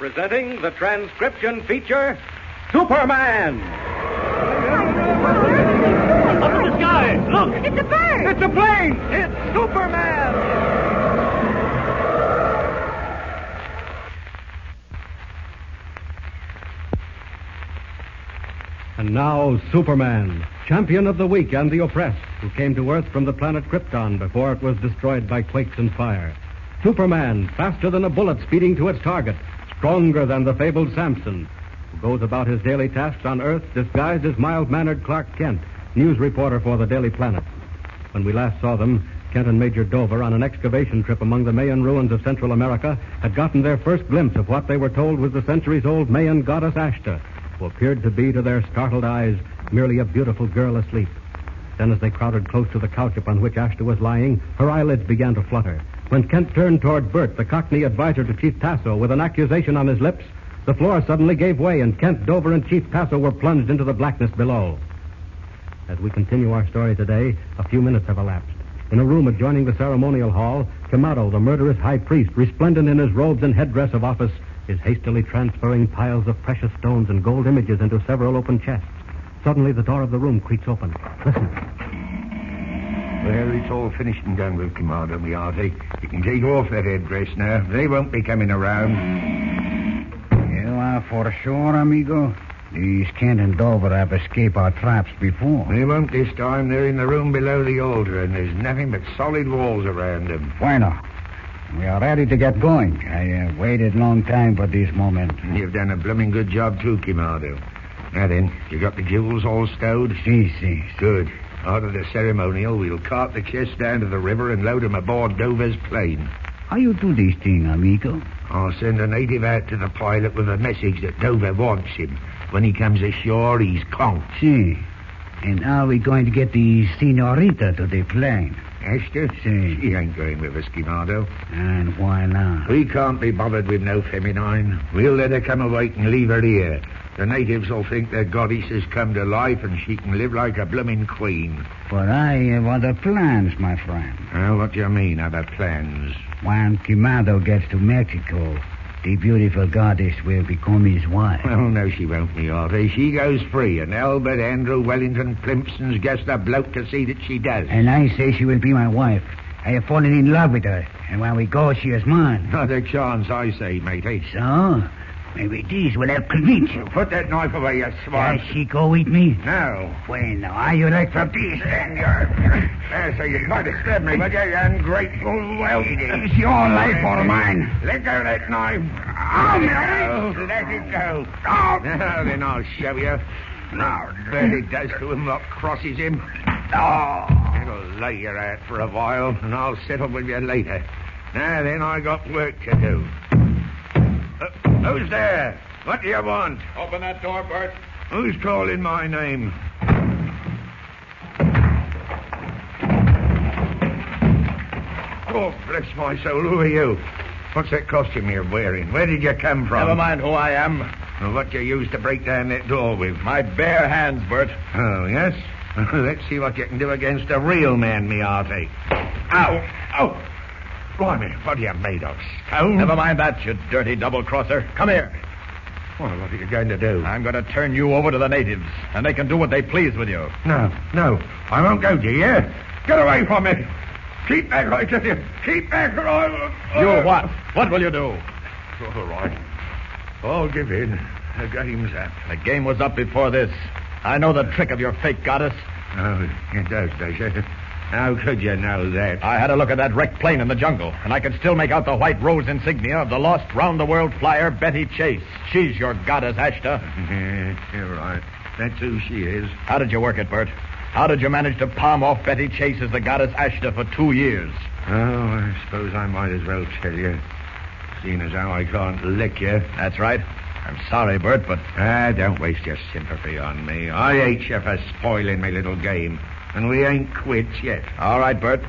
presenting the transcription feature, Superman. Up in the sky! Look! It's a bird! It's a plane! It's Superman! And now, Superman, champion of the weak and the oppressed, who came to Earth from the planet Krypton before it was destroyed by quakes and fire. Superman, faster than a bullet speeding to its target, stronger than the fabled Samson, who goes about his daily tasks on Earth disguised as mild-mannered Clark Kent, news reporter for the Daily Planet. When we last saw them, Kent and Major Dover, on an excavation trip among the Mayan ruins of Central America, had gotten their first glimpse of what they were told was the centuries-old Mayan goddess Ashta, who appeared to be, to their startled eyes, merely a beautiful girl asleep. Then, as they crowded close to the couch upon which Ashta was lying, her eyelids began to flutter. When Kent turned toward Bert, the Cockney advisor to Chief Tasso, with an accusation on his lips, the floor suddenly gave way, and Kent, Dover, and Chief Tasso were plunged into the blackness below. As we continue our story today, a few minutes have elapsed. In a room adjoining the ceremonial hall, Kamado, the murderous high priest, resplendent in his robes and headdress of office, is hastily transferring piles of precious stones and gold images into several open chests. Suddenly, the door of the room creaks open. Listen. Well, it's all finished and done with, Commander Moriarty. You can take off that headdress now. They won't be coming around. You are for sure, amigo? These Kent and Dover have escaped our traps before. They won't this time. They're in the room below the altar, and there's nothing but solid walls around them. Bueno. We are ready to get going. I have waited a long time for this moment. You've done a blooming good job, too, Commander. Now then, you got the jewels all stowed? Si. Good. After the ceremonial, we'll cart the chests down to the river and load them aboard Dover's plane. How you do this thing, amigo? I'll send a native out to the pilot with a message that Dover wants him. When he comes ashore, he's conked. Si. And are we going to get the senorita to the plane? Ashta? Si. She ain't going with us, Commander. And why not? We can't be bothered with no feminine. We'll let her come awake and leave her here. The natives will think their goddess has come to life and she can live like a blooming queen. But I have other plans, my friend. What do you mean, other plans? When Quimado gets to Mexico, the beautiful goddess will become his wife. Oh, no, she won't, Moriarty. She goes free, and Albert Andrew Wellington Plimpson's just the bloke to see that she does. And I say she will be my wife. I have fallen in love with her, and when we go, she is mine. Not a chance, I say, matey. So? Maybe this will help convince you. Put that knife away, you swine. Does she go with me? No. Bueno, are you like for peace, then? There, so you tried to stab me, but you ungrateful whelp. It's your life or mine. Let go of that knife. Oh, let it go. Now, then I'll show you. Now, Bertie does to him what crosses him. It'll lay you out for a while, and I'll settle with you later. Now, then, I got work to do. Who's there? What do you want? Open that door, Bert. Who's calling my name? Oh, bless my soul, who are you? What's that costume you're wearing? Where did you come from? Never mind who I am. Well, what you used to break down that door with? My bare hands, Bert. Oh, yes? Let's see what you can do against a real man, Moriarty. Ow! Oh! Blimey, what are you made of, stone? Never mind that, you dirty double-crosser. Come here. Well, what are you going to do? I'm going to turn you over to the natives, and they can do what they please with you. No, I won't go, do you? Get away from me. Keep back, I tell you. Keep back, or I'll... You what? What will you do? All right. I'll give in. The game's up. The game was up before this. I know the trick of your fake goddess. Oh, it does you? How could you know that? I had a look at that wrecked plane in the jungle, and I can still make out the white rose insignia of the lost round-the-world flyer, Betty Chase. She's your goddess, Ashta. You're right. That's who she is. How did you work it, Bert? How did you manage to palm off Betty Chase as the goddess Ashta for 2 years? Oh, I suppose I might as well tell you. Seeing as how I can't lick you. That's right. I'm sorry, Bert, but... Don't waste your sympathy on me. I hate you for spoiling my little game. And we ain't quits yet. All right, Bert.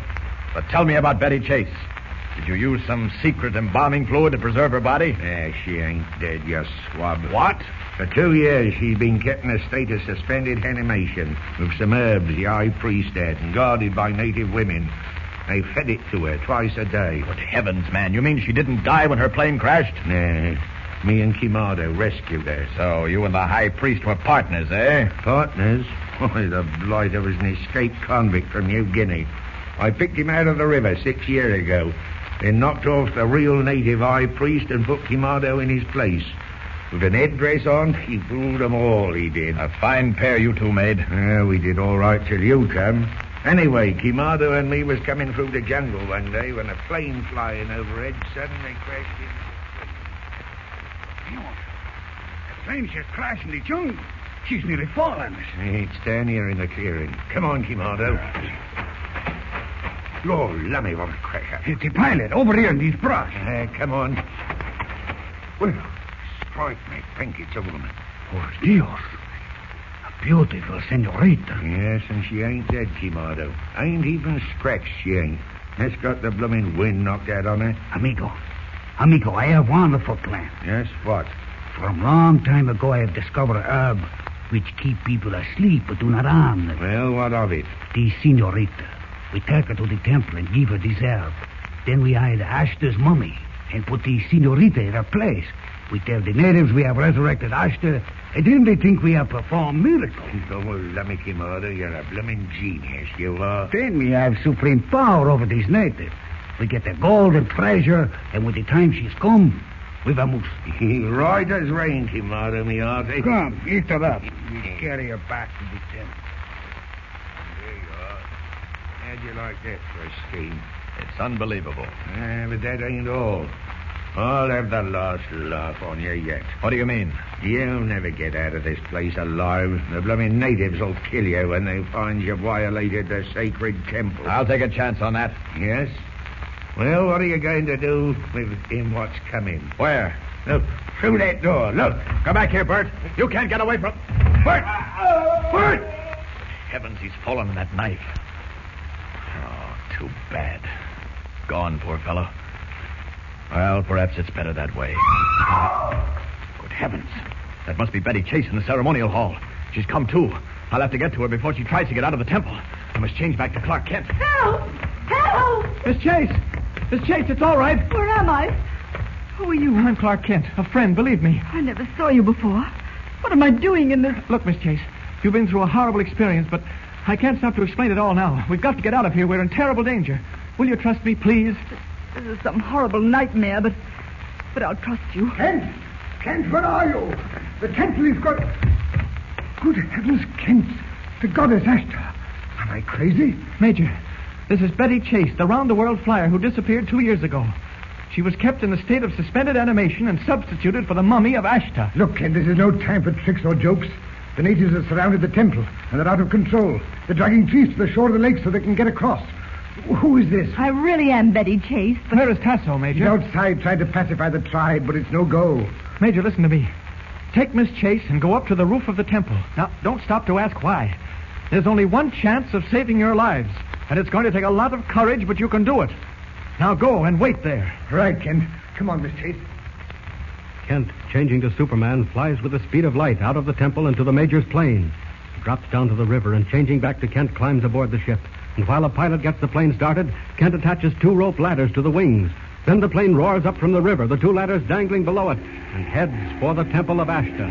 But tell me about Betty Chase. Did you use some secret embalming fluid to preserve her body? She ain't dead, you swab. What? For 2 years, she's been kept in a state of suspended animation with some herbs the high priest had and guarded by native women. They fed it to her twice a day. Good heavens, man. You mean she didn't die when her plane crashed? Nah. Me and Quimado rescued her. So you and the high priest were partners, eh? Partners? Why, the blighter was an escaped convict from New Guinea. I picked him out of the river 6 years ago, then knocked off the real native high priest and put Quimado in his place. With an headdress on, he fooled them all, he did. A fine pair you two made. Yeah, we did all right till you come. Anyway, Quimado and me was coming through the jungle one day when a plane flying overhead suddenly crashed into... The plane's just crashed in the jungle. She's nearly fallen. It's down here in the clearing. Come on, Quimado. Lord, lummy, what a cracker. It's the pilot over here in these brush. Come on. Well, strike me, think it's a woman. Por Dios. A beautiful senorita. Yes, and she ain't dead, Quimado. Ain't even scratched, she ain't. That's got the blooming wind knocked out on her. Amigo, I have wonderful plan. Yes, what? From long time ago, I have discovered a herb which keep people asleep but do not harm them. Well, what of it? The senorita. We take her to the temple and give her this herb. Then we hide Ashta's mummy and put the senorita in her place. We tell the natives we have resurrected Ashta, and then they think we have performed miracles. Oh, well, lummy, Quimado, you're a blooming genius, you are. Then we have supreme power over these natives. We get the gold and treasure, and when the time she's come, we vamos. Right as rain, Quimado, me hearty. Come, eat her up. We carry her back to the temple. There you are. How'd you like that for a scheme? It's unbelievable. But that ain't all. I'll have the last laugh on you yet. What do you mean? You'll never get out of this place alive. The blooming natives will kill you when they find you violated the sacred temple. I'll take a chance on that. Yes? Well, what are you going to do with him what's coming? Where? Look, through that door, look. Come back here, Bert. You can't get away from... Bert! Bert! Heavens, he's fallen on that knife. Oh, too bad. Gone, poor fellow. Well, perhaps it's better that way. Good heavens. That must be Betty Chase in the ceremonial hall. She's come too. I'll have to get to her before she tries to get out of the temple. I must change back to Clark Kent. Help! Help! Miss Chase! Miss Chase, it's all right. Where am I? Who are you? I'm Clark Kent, a friend, believe me. I never saw you before. What am I doing in this... Look, Miss Chase, you've been through a horrible experience, but I can't stop to explain it all now. We've got to get out of here. We're in terrible danger. Will you trust me, please? This is some horrible nightmare, but I'll trust you. Kent, where are you? The temple is got... Good heavens, Kent. The goddess Ashta. Am I crazy? Major, this is Betty Chase, the round-the-world flyer who disappeared 2 years ago. She was kept in a state of suspended animation and substituted for the mummy of Ashta. Look, Kent, this is no time for tricks or jokes. The natives have surrounded the temple, and they're out of control. They're dragging chiefs to the shore of the lake so they can get across. Who is this? I really am Betty Chase, but... Where is Tasso, He's Major? outside trying to pacify the tribe, but it's no go. Major, listen to me. Take Miss Chase and go up to the roof of the temple. Now, don't stop to ask why. There's only one chance of saving your lives, and it's going to take a lot of courage, but you can do it. Now go and wait there. Right, Kent. Come on, Miss Chase. Kent, changing to Superman, flies with the speed of light out of the temple into the Major's plane. He drops down to the river, and changing back to Kent, climbs aboard the ship. And while the pilot gets the plane started, Kent attaches 2 rope ladders to the wings. Then the plane roars up from the river, the 2 ladders dangling below it, and heads for the Temple of Ashta.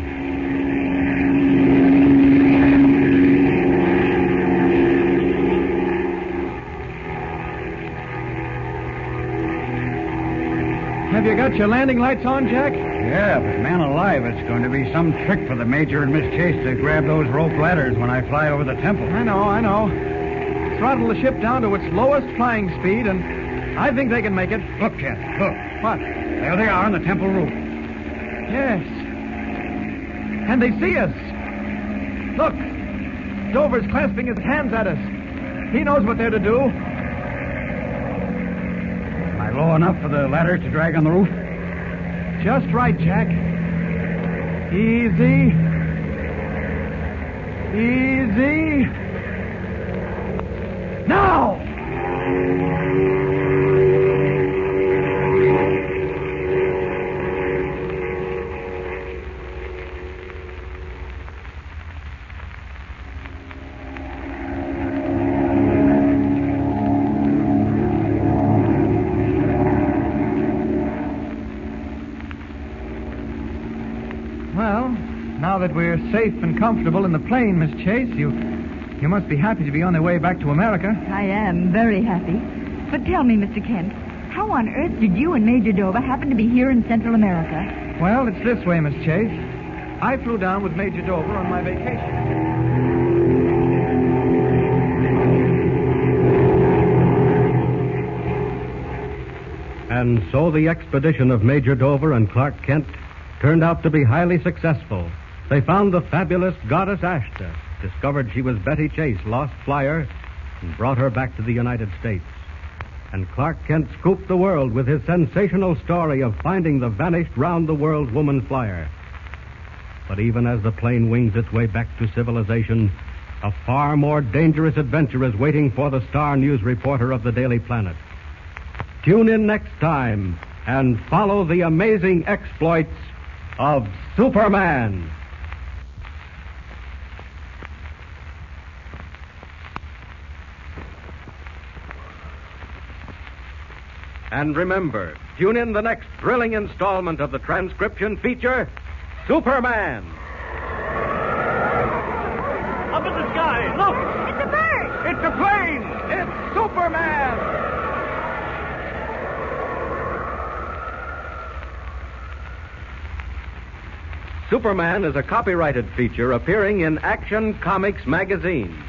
Have you got your landing lights on, Jack? Yeah, but man alive, it's going to be some trick for the Major and Miss Chase to grab those rope ladders when I fly over the temple. I know. Throttle the ship down to its lowest flying speed, and I think they can make it. Look, Kent, look. What? There they are on the temple roof. Yes. And they see us. Look. Dover's clasping his hands at us. He knows what they're to do. Am I low enough for the ladders to drag on the roof? Just right, Jack. Easy. Easy. Now! Well, now that we're safe and comfortable in the plane, Miss Chase, you must be happy to be on the way back to America. I am very happy. But tell me, Mr. Kent, how on earth did you and Major Dover happen to be here in Central America? Well, it's this way, Miss Chase. I flew down with Major Dover on my vacation. And so the expedition of Major Dover and Clark Kent turned out to be highly successful. They found the fabulous goddess Ashta, discovered she was Betty Chase, lost flyer, and brought her back to the United States. And Clark Kent scooped the world with his sensational story of finding the vanished round-the-world woman flyer. But even as the plane wings its way back to civilization, a far more dangerous adventure is waiting for the Star News reporter of the Daily Planet. Tune in next time and follow the amazing exploits of Superman. And remember, tune in the next thrilling installment of the transcription feature, Superman. Up in the sky, look! It's a bird! It's a plane! It's Superman! Superman is a copyrighted feature appearing in Action Comics magazine.